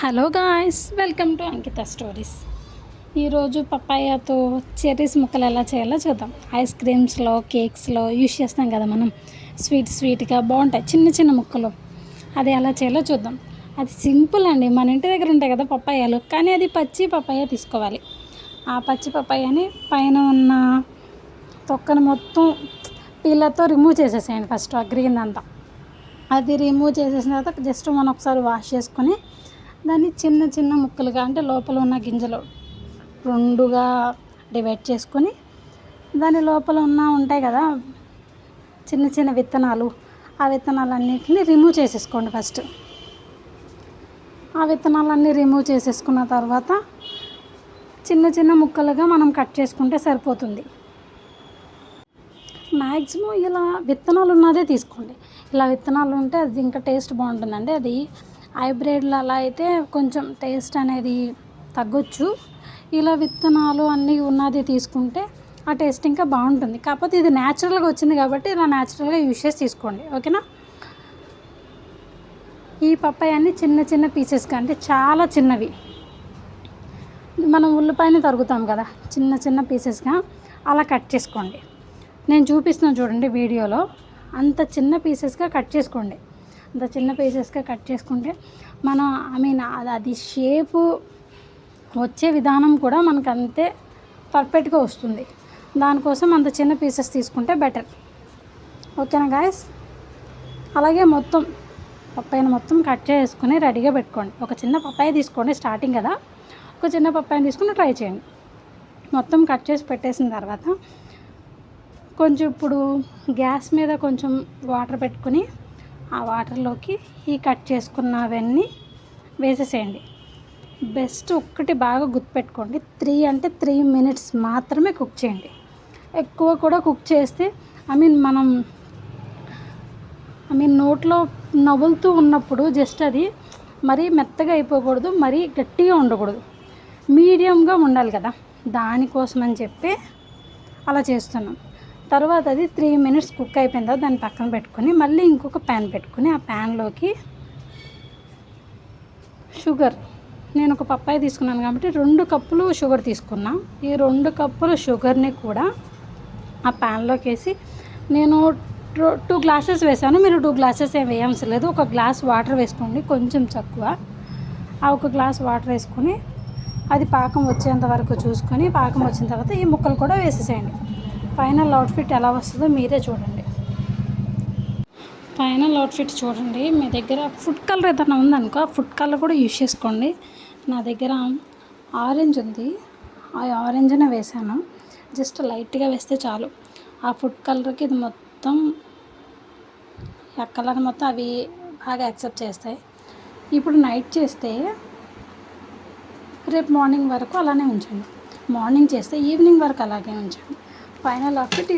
Hello guys, welcome to Ankita stories. ఈరోజు పపాయాతో cherries ముక్కలు ఎలా చేయాలో చూద్దాం. ఐస్ క్రీమ్స్లో, కేక్స్లో యూస్ చేస్తాం కదా మనం. స్వీట్గా బాగుంటాయి చిన్న చిన్న ముక్కలు. అది ఎలా చేయాలో చూద్దాం. అది సింపుల్ అండి. మన ఇంటి దగ్గర ఉంటాయి కదా పపాయాలు, కానీ అది పచ్చి పపాయ తీసుకోవాలి. ఆ పచ్చి పపాయని పైన ఉన్న తొక్కను మొత్తం పీలతో రిమూవ్ చేసేసేయండి. ఫస్ట్ ఆ గ్రీన్ అంతా అది రిమూవ్ చేసేసిన తర్వాత జస్ట్ మనం ఒకసారి వాష్ చేసుకొని దాన్ని చిన్న చిన్న ముక్కలుగా, అంటే లోపల ఉన్న గింజలు రెండుగా డివైడ్ చేసుకొని దాని లోపల ఉంటాయి కదా చిన్న చిన్న విత్తనాలు, ఆ విత్తనాలన్నిటిని రిమూవ్ చేసేసుకోండి. ఫస్ట్ ఆ విత్తనాలన్నీ రిమూవ్ చేసేసుకున్న తర్వాత చిన్న చిన్న ముక్కలుగా మనం కట్ చేసుకుంటే సరిపోతుంది. మ్యాక్సిమం ఇలా విత్తనాలు ఉన్నదే తీసుకోండి. ఇలా విత్తనాలు ఉంటే అది ఇంకా టేస్ట్ బాగుంటుందండి. అది హైబ్రిడ్లో అలా అయితే కొంచెం టేస్ట్ అనేది తగ్గొచ్చు. ఇలా విత్తనాలు అన్నీ ఉన్నది తీసుకుంటే ఆ టేస్ట్ ఇంకా బాగుంటుంది. కాకపోతే ఇది న్యాచురల్గా వచ్చింది కాబట్టి ఇలా న్యాచురల్గా యూస్ చేసి తీసుకోండి, ఓకేనా. ఈ పప్పాయన్ని చిన్న చిన్న పీసెస్గా, అంటే చాలా చిన్నవి, మనం ఉల్లిపాయని తరుగుతాం కదా చిన్న చిన్న పీసెస్గా అలా కట్ చేసుకోండి. నేను చూపిస్తున్నాను చూడండి వీడియోలో, అంత చిన్న పీసెస్గా కట్ చేసుకోండి. అంత చిన్న పీసెస్గా కట్ చేసుకుంటే మనం అది షేపు వచ్చే విధానం కూడా మనకు అంతే పర్ఫెక్ట్గా వస్తుంది. దానికోసం అంత చిన్న పీసెస్ తీసుకుంటే బెటర్, ఓకేనా గాయస్. అలాగే పప్పాయను మొత్తం కట్ చేసుకుని రెడీగా పెట్టుకోండి. ఒక చిన్న పప్పాయ తీసుకోండి, స్టార్టింగ్ కదా, ఒక చిన్న పప్పాయని తీసుకుని ట్రై చేయండి. మొత్తం కట్ చేసి పెట్టేసిన తర్వాత కొంచెం ఇప్పుడు గ్యాస్ మీద కొంచెం వాటర్ పెట్టుకుని ఆ వాటర్లోకి ఈ కట్ చేసుకున్నవన్నీ వేసేసేయండి. బెస్ట్ ఒక్కటి బాగా గుర్తుపెట్టుకోండి, 3 minutes మాత్రమే కుక్ చేయండి. ఎక్కువ కూడా కుక్ చేస్తే మనం నోట్లో నవ్వులుతూ ఉన్నప్పుడు జస్ట్ అది మరీ మెత్తగా అయిపోకూడదు, మరీ గట్టిగా ఉండకూడదు, మీడియంగా ఉండాలి కదా. దానికోసం అని చెప్పి అలా చేస్తున్నాం. తర్వాత అది 3 minutes కుక్ అయిపోయిన తర్వాత దాన్ని పక్కన పెట్టుకొని మళ్ళీ ఇంకొక ప్యాన్ పెట్టుకుని ఆ ప్యాన్లోకి షుగర్, నేను ఒక పప్పాయ తీసుకున్నాను కాబట్టి 2 కప్పులు షుగర్ తీసుకున్నా. ఈ 2 కప్పుల షుగర్ని కూడా ఆ ప్యాన్లోకి వేసి, నేను 2 glasses వేసాను, మీరు 2 glasses ఏం వేయవలసిన లేదు. 1 glass వాటర్ వేసుకోండి, కొంచెం తక్కువ. ఆ 1 glass వాటర్ వేసుకొని అది పాకం వచ్చేంత వరకు చూసుకొని, పాకం వచ్చిన తర్వాత ఈ ముక్కలు కూడా వేసేసేయండి. ఫైనల్ అవుట్ఫిట్ ఎలా వస్తుందో మీరే చూడండి. ఫైనల్ అవుట్ఫిట్ చూడండి. మీ దగ్గర ఫుడ్ కలర్ ఏదైనా ఉందనుకో, ఆ ఫుడ్ కలర్ కూడా యూజ్ చేసుకోండి. నా దగ్గర ఆరెంజ్ ఉంది, ఆ ఆరెంజ్నే వేసాను. జస్ట్ లైట్గా వేస్తే చాలు. ఆ ఫుడ్ కలర్కి ఇది మొత్తం, ఆ కలర్ మొత్తం అవి బాగా యాక్సెప్ట్ చేస్తాయి. ఇప్పుడు నైట్ చేస్తే రేపు మార్నింగ్ వరకు అలానే ఉంచండి. మార్నింగ్ చేస్తే ఈవినింగ్ వరకు అలాగే ఉంచండి. Final outfit